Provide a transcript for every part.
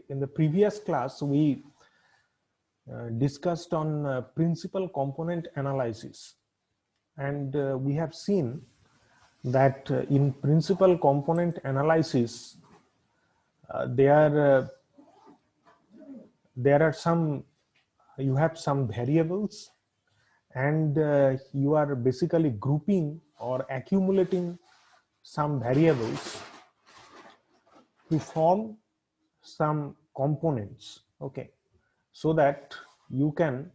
in the previous class, we discussed on principal component analysis, and we have seen that in principal component analysis, there are some, you have some variables, and you are basically grouping or accumulating some variables to form some components, okay, so that you can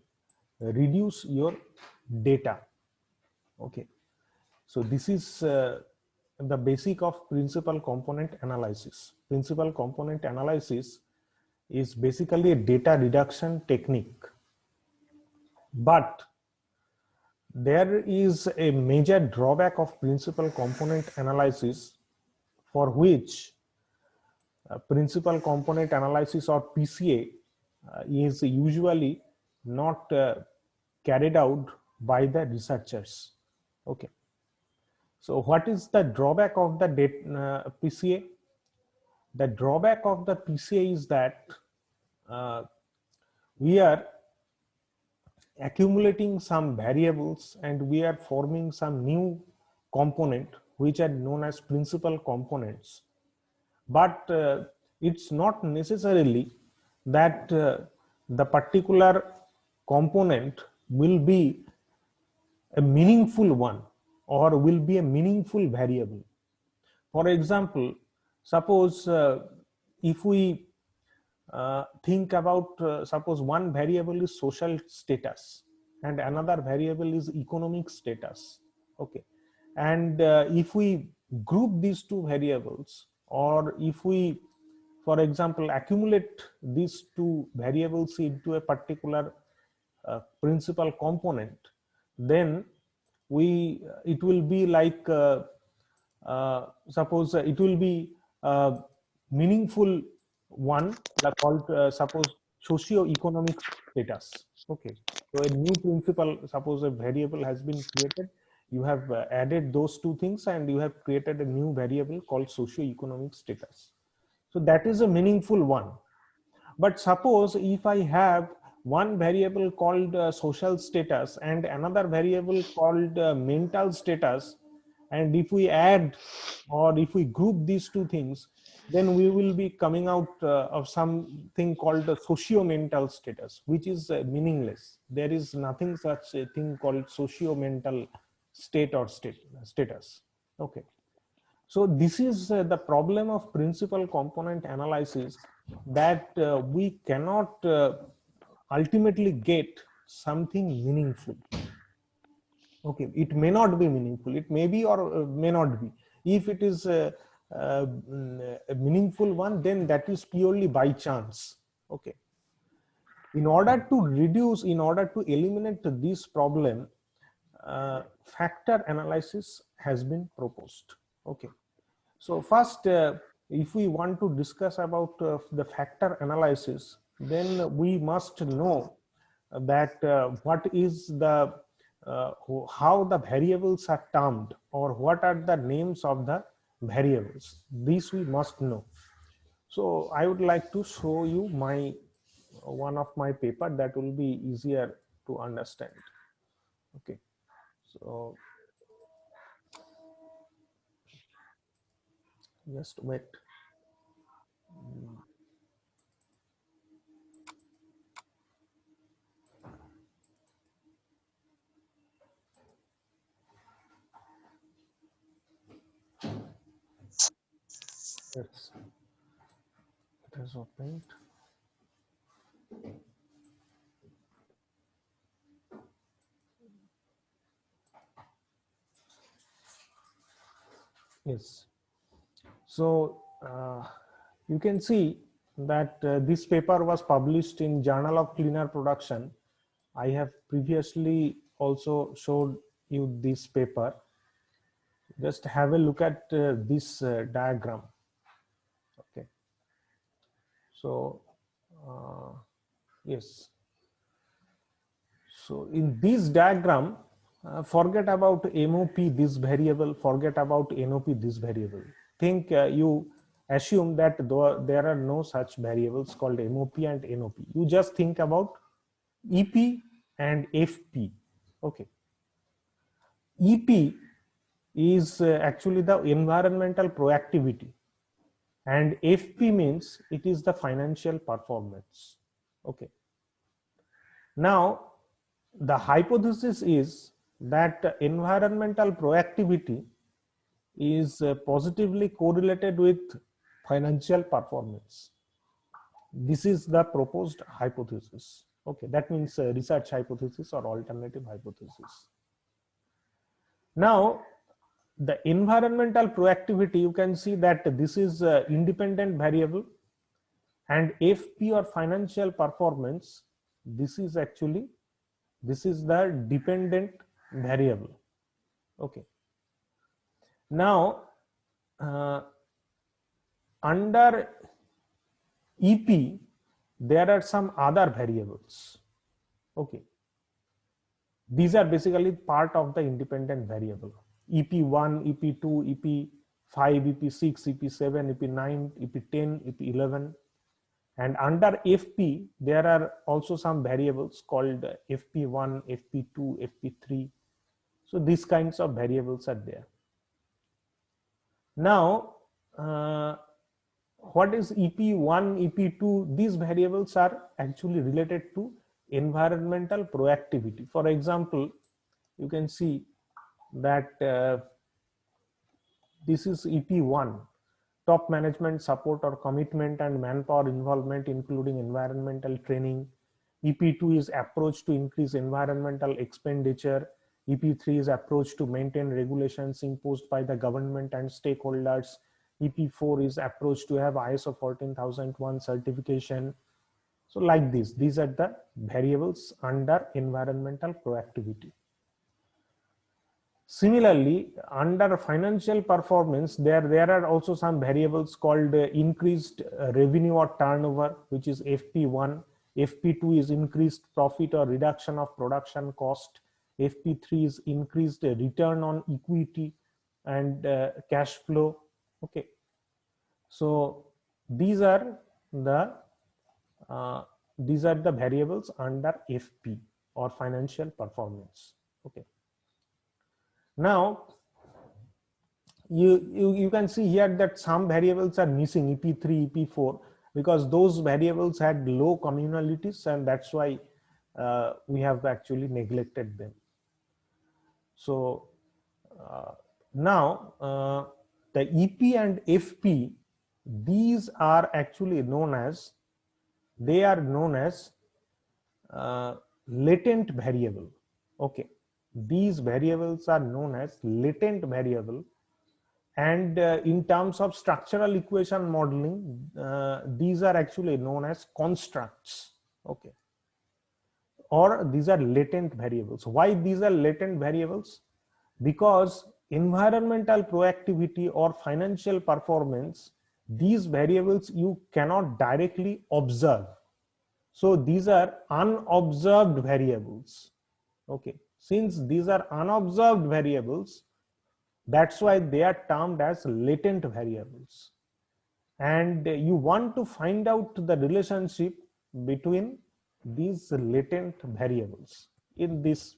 reduce your data, okay. So this is the basic of principal component analysis. Principal component analysis is basically a data reduction technique, but there is a major drawback of principal component analysis, for which principal component analysis or PCA is usually not carried out by the researchers, okay. So what is the drawback of the PCA? The drawback of the PCA is that we are accumulating some variables and we are forming some new component which are known as principal components. But it's not necessarily that the particular component will be a meaningful one or will be a meaningful variable. For example, suppose if we think about, suppose one variable is social status and another variable is economic status, okay, and if we group these two variables, or if we, for example, accumulate these two variables into a particular principal component, then it will be like suppose it will be meaningful one called suppose socio-economic status, okay. So a new principal, suppose a variable has been created, you have added those two things and you have created a new variable called socio-economic status. So that is a meaningful one. But suppose if I have one variable called social status and another variable called mental status, and if we add or if we group these two things, then we will be coming out of something called the socio-mental status, which is meaningless. There is nothing such a thing called socio-mental state or status, okay. So this is the problem of principal component analysis, that we cannot ultimately get something meaningful, okay. It may not be meaningful, it may be or may not be. If it is a meaningful one, then that is purely by chance, okay. In order to reduce, in order to eliminate this problem, factor analysis has been proposed, okay. So first, if we want to discuss about the factor analysis, then we must know that what is the how the variables are termed, or what are the names of the variables. This we must know. So I would like to show you my one of my paper that will be easier to understand, okay. So just wait. Yes, it has opened. Yes. So you can see that this paper was published in Journal of Cleaner Production. I have previously also showed you this paper. Just have a look at this diagram. Okay. So yes. So in this diagram, forget about MOP this variable, forget about NOP this variable. Think you assume that there are no such variables called MOP and NOP. You just think about EP and FP. Okay. EP is actually the environmental proactivity, and FP means it is the financial performance. Okay. Now, the hypothesis is that environmental proactivity is positively correlated with financial performance. This is the proposed hypothesis. Okay, that means research hypothesis or alternative hypothesis. Now, the environmental proactivity, you can see that this is independent variable, and FP or financial performance, this is the dependent variable. Okay. Now, under EP, there are some other variables. Okay. These are basically part of the independent variable. EP1, EP2, EP5, EP6, EP7, EP9, EP10, EP11. And under FP, there are also some variables called FP1, FP2, FP3. So these kinds of variables are there. Now, what is EP1, EP2? These variables are actually related to environmental proactivity. For example, you can see that this is EP1, top management support or commitment and manpower involvement, including environmental training. EP2 is approach to increase environmental expenditure. EP3 is approach to maintain regulations imposed by the government and stakeholders. EP4 is approach to have ISO 14001 certification. So like this, these are the variables under environmental proactivity. Similarly, under financial performance, there are also some variables called increased revenue or turnover, which is FP1. FP2 is increased profit or reduction of production cost. FP3 is increased return on equity and cash flow. Okay. So these are the variables under FP or financial performance. Okay. Now, you can see here that some variables are missing, EP3, EP4, because those variables had low communalities, and that's why we have actually neglected them. So now the EP and FP, these are actually known as, latent variable. Okay. These variables are known as latent variable, and in terms of structural equation modeling, these are actually known as constructs. Okay. Or these are latent variables. Why these are latent variables? Because environmental proactivity or financial performance, these variables you cannot directly observe. So these are unobserved variables. Okay. Since these are unobserved variables, that's why they are termed as latent variables. And you want to find out the relationship between these latent variables in this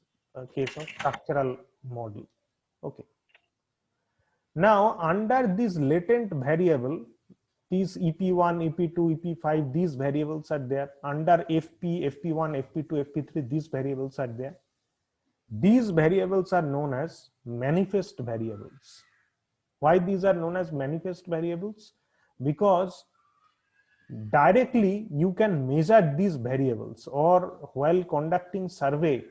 case of structural model. Okay. Now, under this latent variable, these EP1, EP2, EP5, these variables are there. Under FP, FP1, FP2, FP3, these variables are there. These variables are known as manifest variables. Why these are known as manifest variables? Because directly you can measure these variables, or while conducting survey,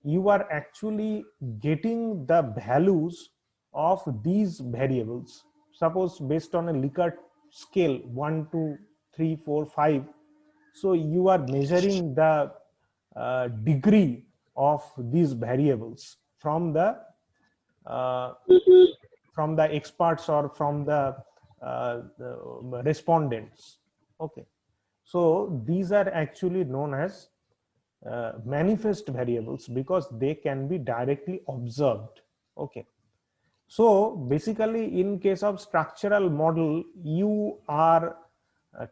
you are actually getting the values of these variables. Suppose based on a Likert scale 1, 2, 3, 4, 5. So you are measuring the degree of these variables from the experts or from the respondents. Okay. So these are actually known as manifest variables because they can be directly observed. Okay. So basically in case of structural model, you are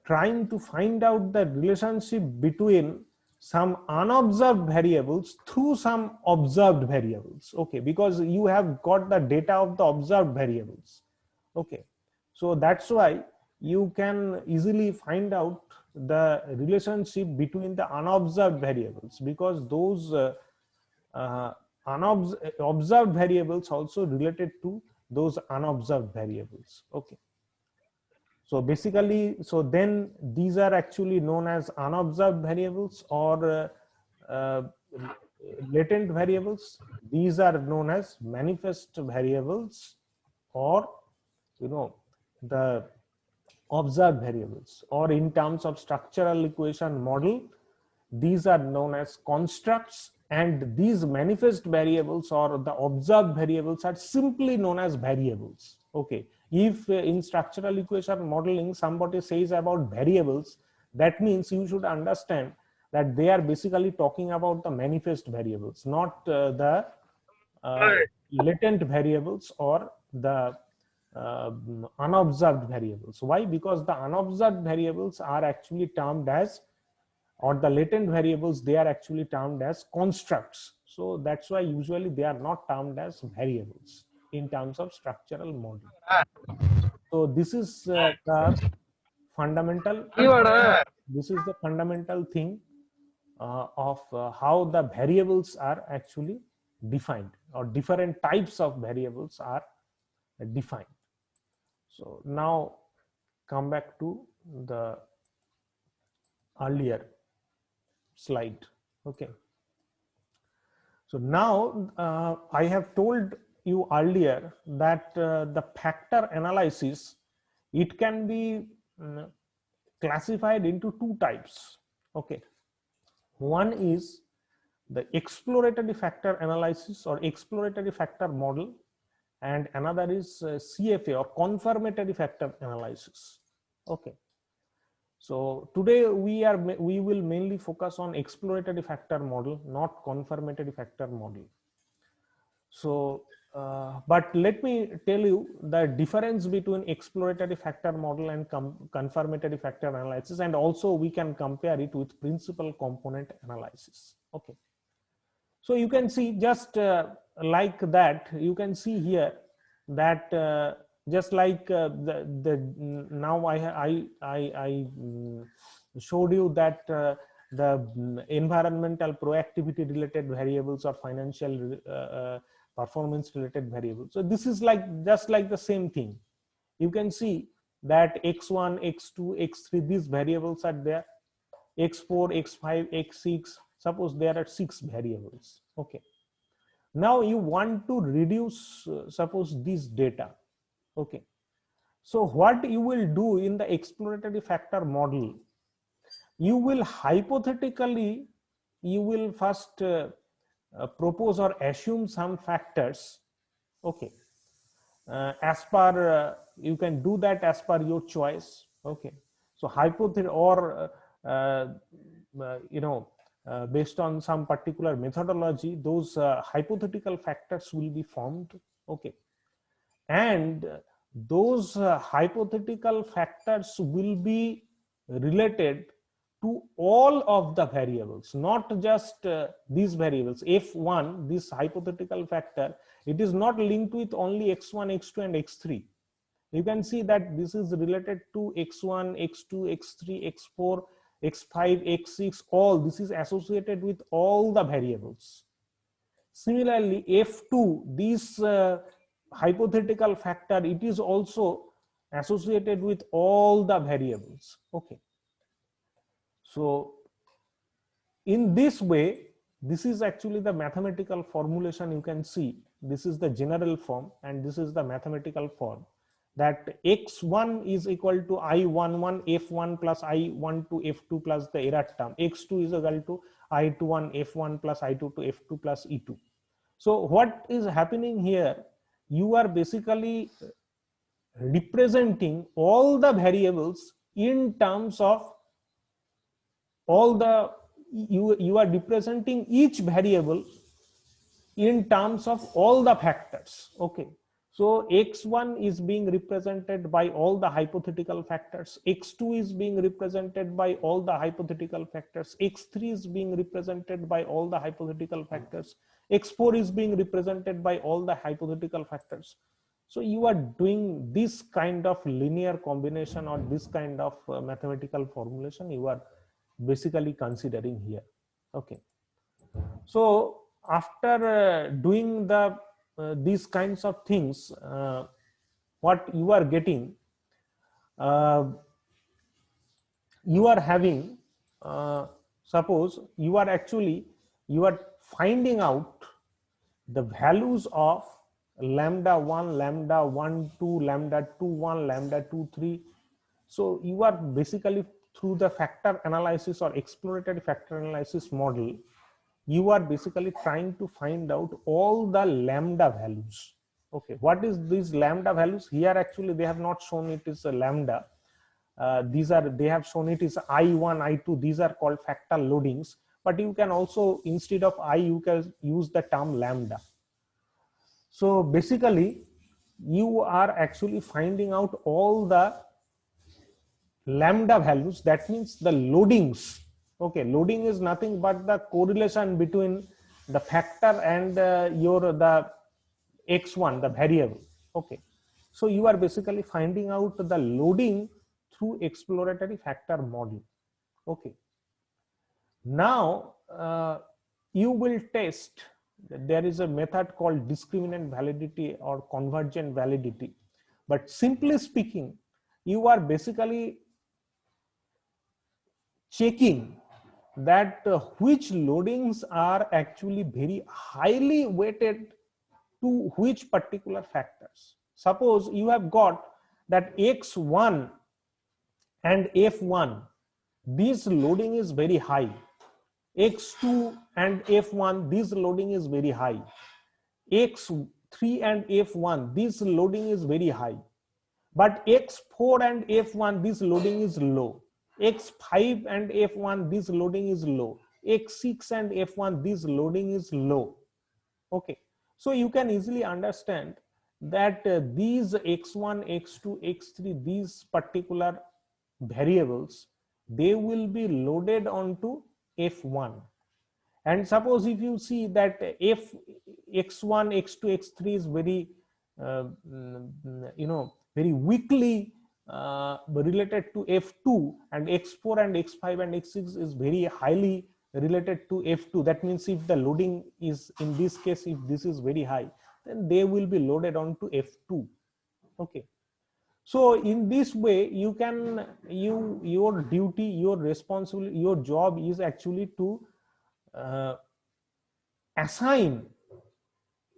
trying to find out the relationship between some unobserved variables through some observed variables, okay, because you have got the data of the observed variables, okay. So that's why you can easily find out the relationship between the unobserved variables, because those uh, observed variables also related to those unobserved variables, okay. So basically, so then these are actually known as unobserved variables or latent variables. These are known as manifest variables, or the observed variables, or in terms of structural equation model, these are known as constructs, and these manifest variables or the observed variables are simply known as variables, okay. If in structural equation modeling somebody says about variables, that means you should understand that they are basically talking about the manifest variables, not the latent variables or the unobserved variables. Why? Because the unobserved variables are actually termed as, or the latent variables, they are actually termed as constructs. So that's why usually they are not termed as variables in terms of structural model. So this is the fundamental, this is the fundamental thing of how the variables are actually defined, or different types of variables are defined. So now come back to the earlier slide, okay. So now I have told you earlier that the factor analysis, it can be classified into two types, okay. One is the exploratory factor analysis or exploratory factor model, and another is CFA or confirmatory factor analysis, okay. So today we will mainly focus on exploratory factor model, not confirmatory factor model. So but let me tell you the difference between exploratory factor model and confirmatory factor analysis, and also we can compare it with principal component analysis, okay. So you can see just like that, you can see here that just like the now I showed you that the environmental proactivity related variables or financial performance related variables. So this is like just like the same thing. You can see that x1, x2, x3, these variables are there, x4, x5, x6, suppose there are 6 variables, okay. Now you want to reduce suppose this data, okay. So what you will do in the exploratory factor model, you will hypothetically, you will first propose or assume some factors, okay. As per you can do that as per your choice, okay. So hypothesis or based on some particular methodology, those hypothetical factors will be formed, okay. And those hypothetical factors will be related to all of the variables, not just these variables. F1, this hypothetical factor, it is not linked with only x1, x2, and x3. You can see that this is related to x1, x2, x3, x4, x5, x6, all this is associated with all the variables. Similarly, F2, this hypothetical factor, it is also associated with all the variables, okay. So in this way, this is actually the mathematical formulation. You can see this is the general form and this is the mathematical form, that x1 is equal to I11 f1 plus I12 f2 plus the error term, x2 is equal to I21 f1 plus I22 f2 plus e2. So what is happening here, you are basically representing all the variables in terms of all the, you are representing each variable in terms of all the factors, okay. So x1 is being represented by all the hypothetical factors, x2 is being represented by all the hypothetical factors, x3 is being represented by all the hypothetical factors, x4 is being represented by all the hypothetical factors. So you are doing this kind of linear combination or this kind of mathematical formulation you are basically considering here. Okay. So after doing these kinds of things, what you are getting, uh, you are having, suppose you are finding out the values of lambda 1, lambda 1 2, lambda 2 1, lambda 2 3. So you are basically, through the factor analysis or exploratory factor analysis model, you are basically trying to find out all the lambda values. Okay, what is these lambda values? Here actually they have not shown it is a lambda. They have shown it is I1, I2. These are called factor loadings. But you can also, instead of I, you can use the term lambda. So basically, you are actually finding out all the lambda values. That means the loadings. Okay, loading is nothing but the correlation between the factor and the x1, the variable. Okay, so you are basically finding out the loading through exploratory factor model. Okay, now you will test. There is a method called discriminant validity or convergent validity, but simply speaking, you are basically checking that which loadings are actually very highly weighted to which particular factors. Suppose you have got that x1 and f1, this loading is very high. x2 and f1, this loading is very high. x3 and f1, this loading is very high. But x4 and f1, this loading is low. x5 and f1, this loading is low. x6 and f1, this loading is low. Okay, so you can easily understand that these x1, x2, x3, these particular variables, they will be loaded onto f1. And suppose if you see that if x1, x2, x3 is very very weakly related to f2, and x4 and x5 and x6 is very highly related to f2, that means if the loading is, in this case, if this is very high, then they will be loaded onto f2. Okay, so in this way you can, your duty, your responsibility, your job is actually to assign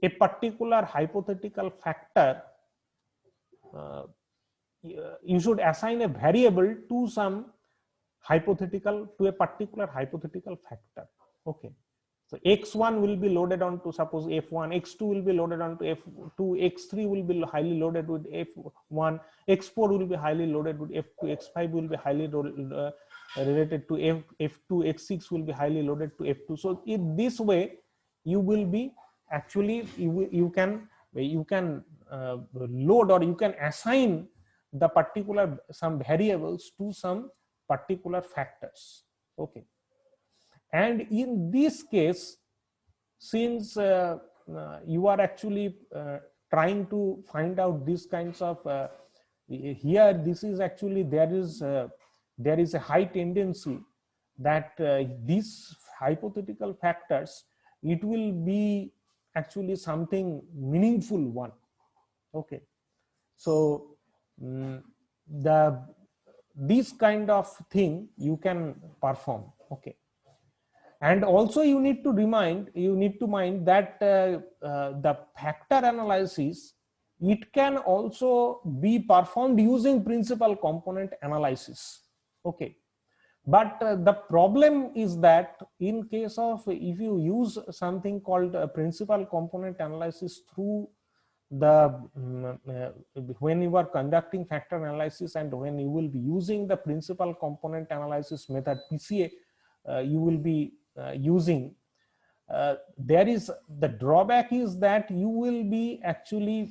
a particular hypothetical factor. You should assign a variable to some hypothetical, to a particular hypothetical factor. Okay, so x1 will be loaded onto, suppose f1, x2 will be loaded onto f2, x3 will be highly loaded with f1, x4 will be highly loaded with f2, x5 will be highly related to f2, x6 will be highly loaded to f2. So in this way you will be actually, you can load, or you can assign the particular some variables to some particular factors. Okay, and in this case, since you are actually trying to find out these kinds of here, this is actually, there is a high tendency that these hypothetical factors, it will be actually something meaningful one. Okay, so this kind of thing you can perform. Okay, and also you need to mind that the factor analysis, it can also be performed using principal component analysis. Okay, but the problem is that in case of, if you use something called principal component analysis through the when you are conducting factor analysis, and when you will be using the principal component analysis method, PCA, you will be using, there is, the drawback is that you will be actually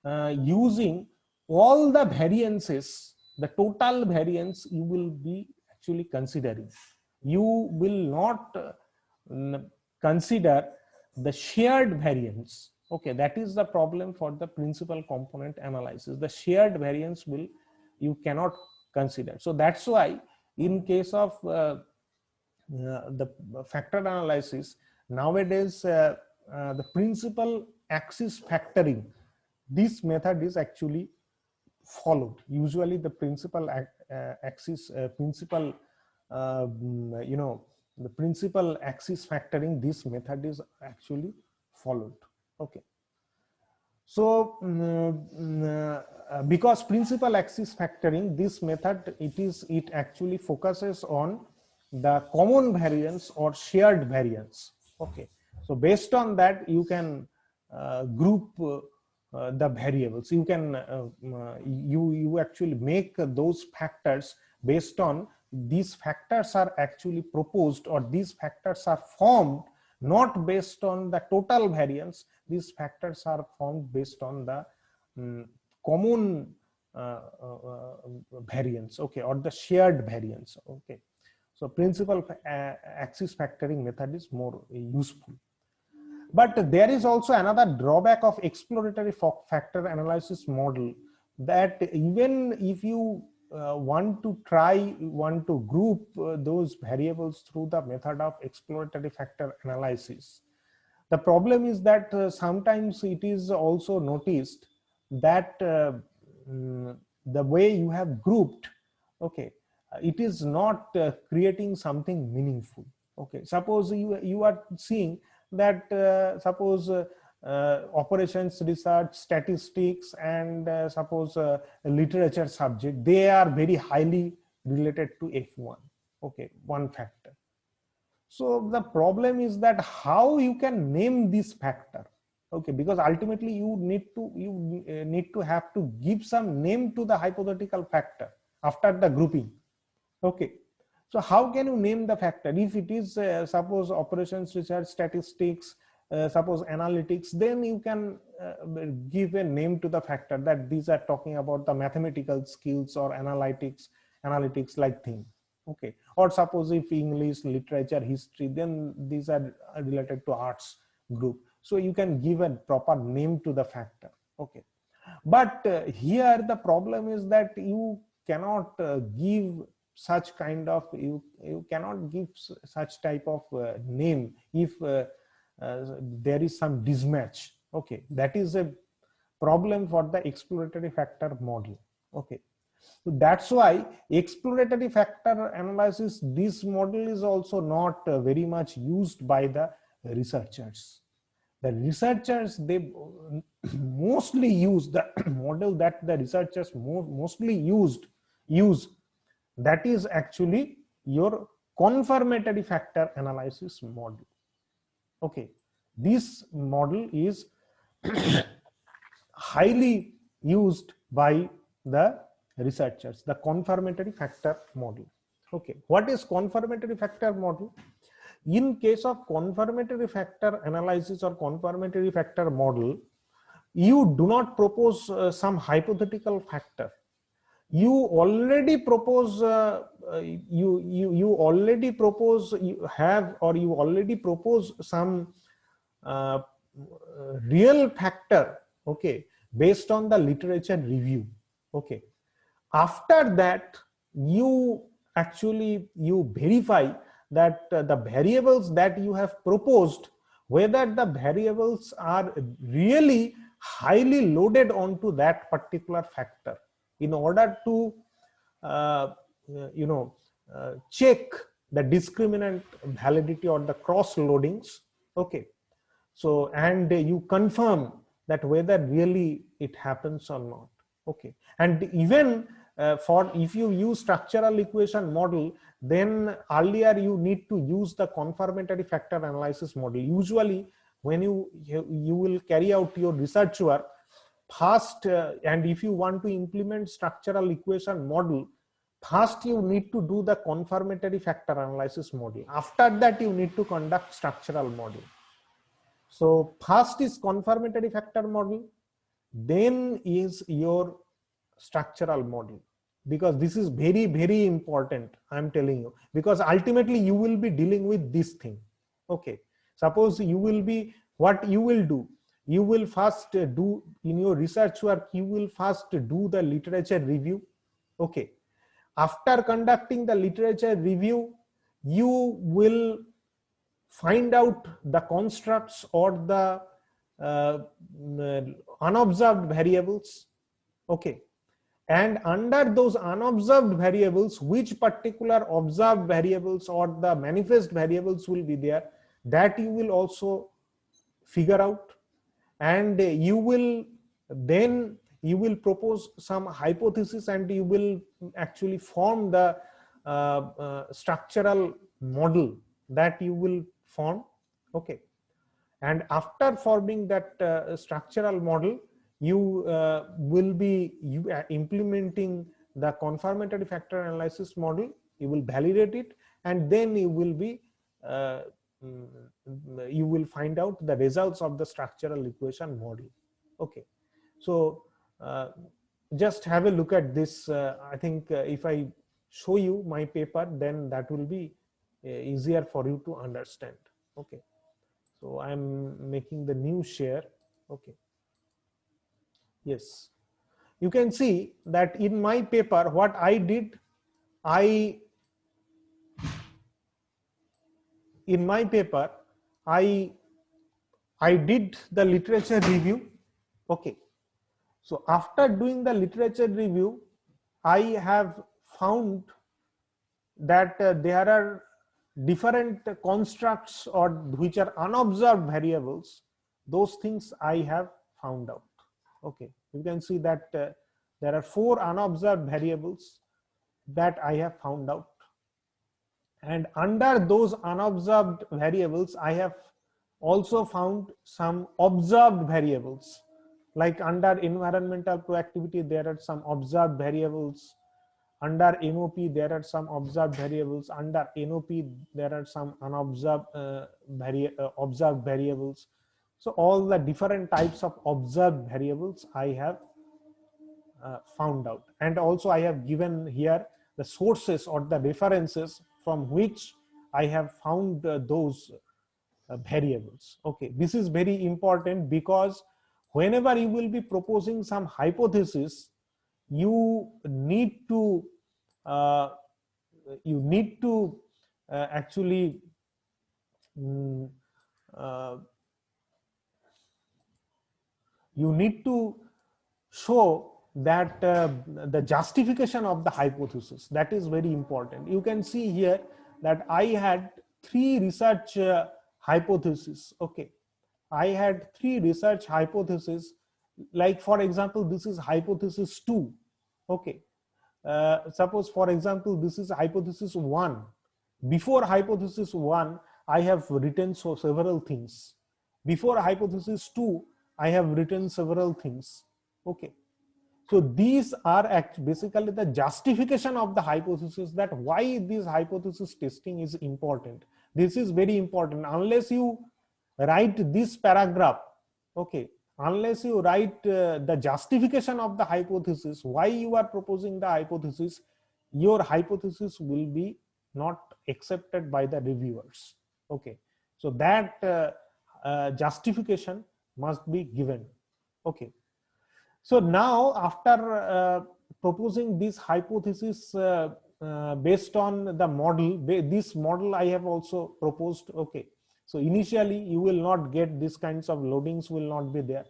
using all the variances, the total variance you will be actually considering. You will not consider the shared variance. Okay, that is the problem for the principal component analysis. The shared variance will, you cannot consider. So that's why in case of the factor analysis nowadays, the principal axis factoring, this method is actually followed. Usually the principal axis principal you know, the principal axis factoring, this method is actually followed. Okay, so because principal axis factoring, this method, it actually focuses on the common variance or shared variance. Okay, so based on that you can group the variables. You can you actually make those factors based on these factors are actually proposed, or these factors are formed not based on the total variance. These factors are formed based on the common variance, okay, or the shared variance. Okay, so principal axis factoring method is more useful. But there is also another drawback of exploratory factor analysis model, that even if you want to group those variables through the method of exploratory factor analysis, the problem is that sometimes it is also noticed that the way you have grouped, okay, it is not creating something meaningful. Okay, suppose you are seeing that suppose operations research, statistics, and suppose literature subject, they are very highly related to F1, okay, one factor. So the problem is that how you can name this factor, okay, because ultimately you need to have to give some name to the hypothetical factor after the grouping. Okay, so how can you name the factor? If it is suppose operations research, statistics, suppose analytics, then you can give a name to the factor, that these are talking about the mathematical skills or analytics like thing. Okay, or suppose if English, literature, history, then these are related to arts group. So you can give a proper name to the factor. Okay, but here the problem is that you cannot give such kind of, you cannot give such type of name if there is some mismatch. Okay, that is a problem for the exploratory factor model. Okay, so that's why exploratory factor analysis, this model is also not very much used by the researchers. The researchers, they mostly use the model that the researchers mostly use, that is actually your confirmatory factor analysis model. Okay, this model is highly used by the researchers, the confirmatory factor model. Okay, what is confirmatory factor model? In case of confirmatory factor analysis or confirmatory factor model, you do not propose some hypothetical factor. You already propose you already propose, you have, or you already propose some real factor, okay, based on the literature review. Okay, after that you actually you verify that the variables that you have proposed, whether the variables are really highly loaded onto that particular factor, in order to you know check the discriminant validity or the cross loadings. Okay, so and you confirm that whether really it happens or not. Okay, and even for if you use structural equation model, then earlier you need to use the confirmatory factor analysis model. Usually when you will carry out your research work first, and if you want to implement structural equation model, first you need to do the confirmatory factor analysis model. After that you need to conduct structural model. So first is confirmatory factor model, then is your structural model, because this is very, very important, I'm telling you, because ultimately you will be dealing with this thing. Okay, suppose you will be, what you will do, you will first do in your research work, you will first do the literature review. Okay, after conducting the literature review, you will find out the constructs or the uh, unobserved variables. Okay, and under those unobserved variables, which particular observed variables or the manifest variables will be there, that you will also figure out. And you will then, you will propose some hypothesis, and you will actually form the structural model that you will form. Okay, and after forming that structural model, you will be implementing the confirmatory factor analysis model, you will validate it, and then you will be uh, mm, you will find out the results of the structural equation model. Okay, so just have a look at this. I think if I show you my paper, then that will be easier for you to understand. Okay, so I'm making the new share. Okay, yes, you can see that in my paper what I did, I in my paper i I did the literature review. Okay, so after doing the literature review, I have found that there are different constructs or which are unobserved variables. Those things I have found out. Okay, you can see that there are 4 unobserved variables that I have found out, and under those unobserved variables I have also found some observed variables. Like under environmental proactivity there are some observed variables, under MOP there are some observed variables, under NOP there are some unobserved observed variables. So all the different types of observed variables I have found out, and also I have given here the sources or the references from which I have found those variables. Okay, this is very important, because whenever you will be proposing some hypothesis, you need to uh, actually mm, uh, you need to show that the justification of the hypothesis, that is very important. You can see here that I had 3 research hypotheses. Okay, I had 3 research hypotheses. Like for example, this is hypothesis 2. Okay, suppose for example this is hypothesis 1. Before hypothesis 1 I have written so several things. Before hypothesis 2 I have written several things. Okay, so these are basically the justification of the hypothesis, that why this hypothesis testing is important. This is very important. Unless you write this paragraph, okay, unless you write the justification of the hypothesis, why you are proposing the hypothesis, your hypothesis will be not accepted by the reviewers. Okay, so that justification must be given. Okay, so now after proposing this hypothesis based on the model, this model I have also proposed. Okay, so initially you will not get this kinds of loadings, will not be there.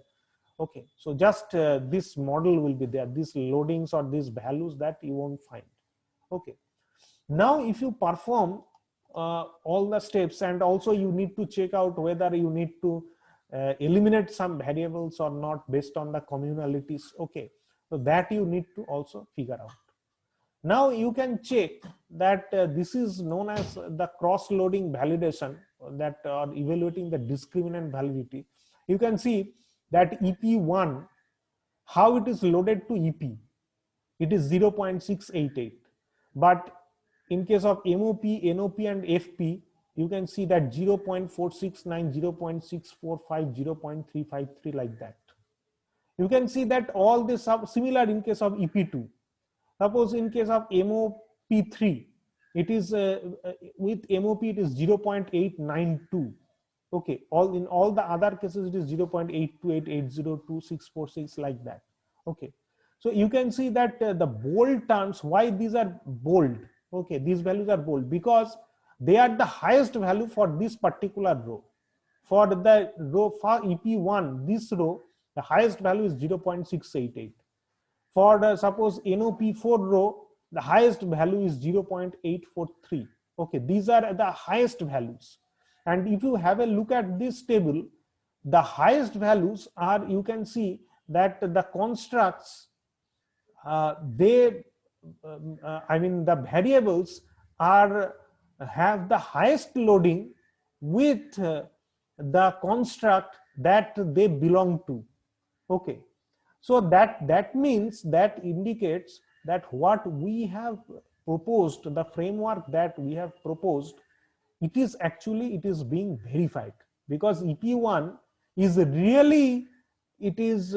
Okay, so just this model will be there, these loadings or these values that you won't find. Okay, now if you perform all the steps, and also you need to check out whether you need to eliminate some variables or not based on the communalities. Okay, so that you need to also figure out. Now you can check that this is known as the cross-loading validation, that are evaluating the discriminant validity. You can see that EP1, how it is loaded to EP, it is 0.688. But in case of MOP, NOP and FP, you can see that 0.469, 0.645, 0.353, like that. You can see that all this are similar in case of EP2. Suppose in case of MOP3, it is with MOP it is 0.892. Okay, in all the other cases it is 0.828802646 like that. Okay, so you can see that the bold terms, why these are bold? Okay, these values are bold because they are the highest value for this particular row. For the row for EP1, this row, the highest value is 0.688. For the suppose NOP4 row, the highest value is 0.843. Okay, these are the highest values. And if you have a look at this table, the highest values are, you can see that the constructs, the variables have the highest loading with the construct that they belong to. Okay, so that means, that indicates that what we have proposed, the framework that we have proposed, it is being verified, because EP1 is really, it is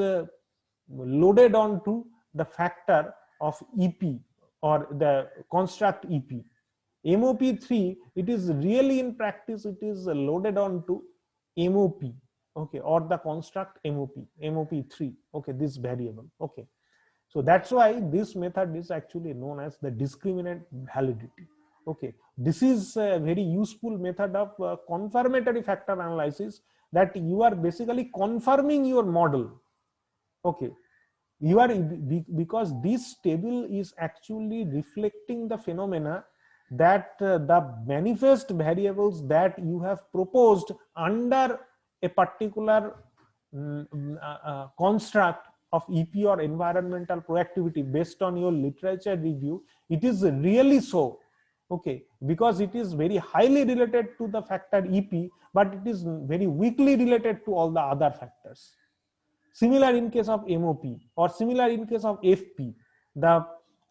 loaded onto the factor of EP or the construct EP. MOP3, it is really in practice, it is loaded onto MOP, okay, or the construct MOP3, okay, this variable. Okay, so that's why this method is actually known as the discriminant validity. Okay, this is a very useful method of confirmatory factor analysis, that you are basically confirming your model. Okay, you are, because this table is actually reflecting the phenomena that the manifest variables that you have proposed under a particular construct of EP or environmental proactivity based on your literature review, it is really so. Okay, because it is very highly related to the factor EP, but it is very weakly related to all the other factors. Similar in case of MOP, or similar in case of FP, the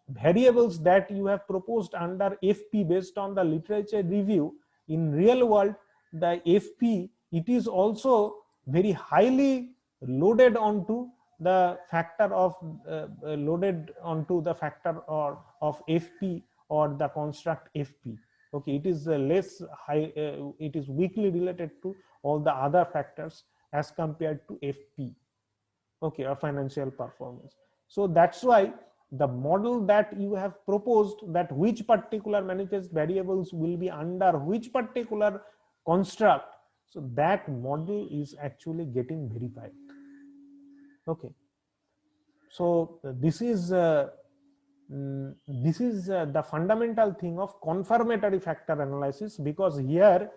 variables that you have proposed under FP based on the literature review, in real world, the FP, it is also very highly loaded onto the factor of or of FP or the construct FP. Okay, it is less high, it is weakly related to all the other factors as compared to FP. Okay, or financial performance. So that's why the model that you have proposed, that which particular manifest variables will be under which particular construct, so that model is actually getting verified. Okay, so this is the fundamental thing of confirmatory factor analysis, because here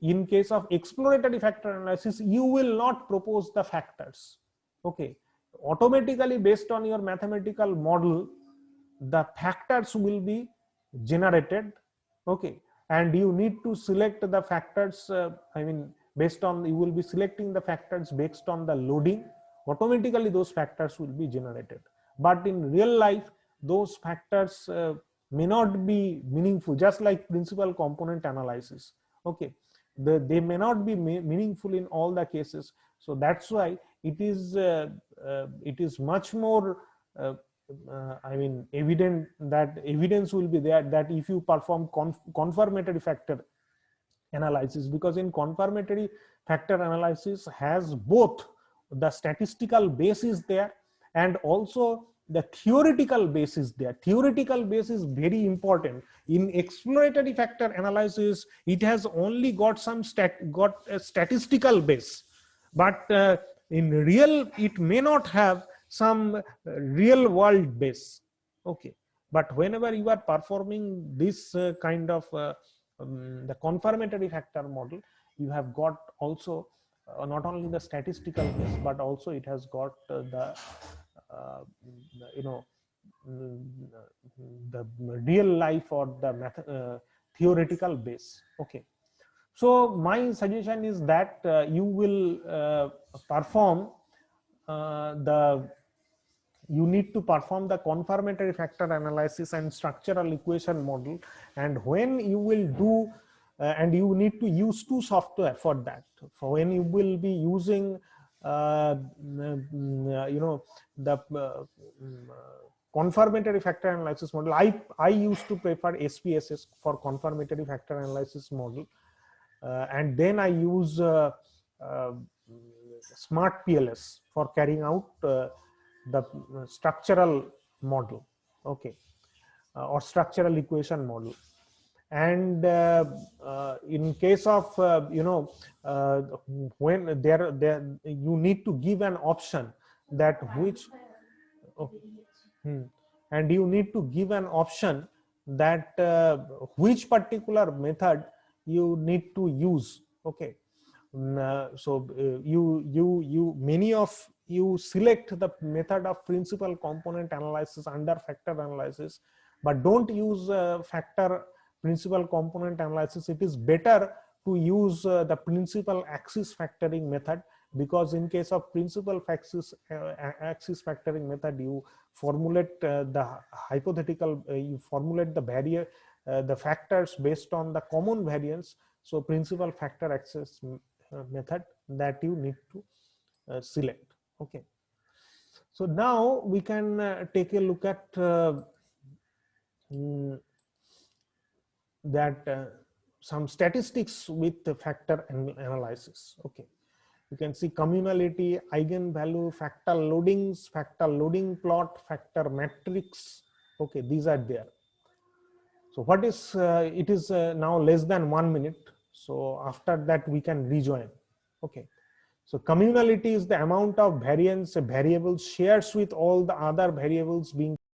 in case of exploratory factor analysis, you will not propose the factors. Okay, automatically based on your mathematical model, the factors will be generated. Okay, and you need to select the factors, based on, you will be selecting the factors based on the loading. Automatically those factors will be generated, but in real life those factors may not be meaningful, just like principal component analysis. Okay, they may not be meaningful in all the cases. So that's why it is much more evident, that evidence will be there that if you perform confirmatory factor analysis, because in confirmatory factor analysis has both the statistical base is there and also the theoretical base is there. Theoretical base is very important. In exploratory factor analysis, it has only got some a statistical base, but in real it may not have some real world base. Okay, but whenever you are performing this kind of the confirmatory factor model, you have got also not only the statistical base, but also it has got the real life or the theoretical base. Okay, so my suggestion is that you will perform you need to perform the confirmatory factor analysis and structural equation model, and when you will do and you need to use two software for that. For when you will be using the confirmatory factor analysis model. I used to prefer SPSS for confirmatory factor analysis model, and then I use uh, smart PLS for carrying out the structural model, okay, or structural equation model. And in case of uh, when there you need to give an option that which oh, hmm, and you need to give an option that which particular method you need to use, okay. You many of you select the method of principal component analysis under factor analysis, but don't use factor principal component analysis. It is better to use the principal axis factoring method, because in case of principal axis factoring method, you formulate the hypothetical, you formulate the barrier, the factors based on the common variance. So principal factor axis method that you need to select, okay. So now we can take a look at mm, that some statistics with the factor analysis, okay. You can see communality, eigenvalue, factor loadings, factor loading plot, factor matrix, okay, these are there. So what is it is now less than 1 minute, so after that we can rejoin, okay. So communality is the amount of variance a variable shares with all the other variables being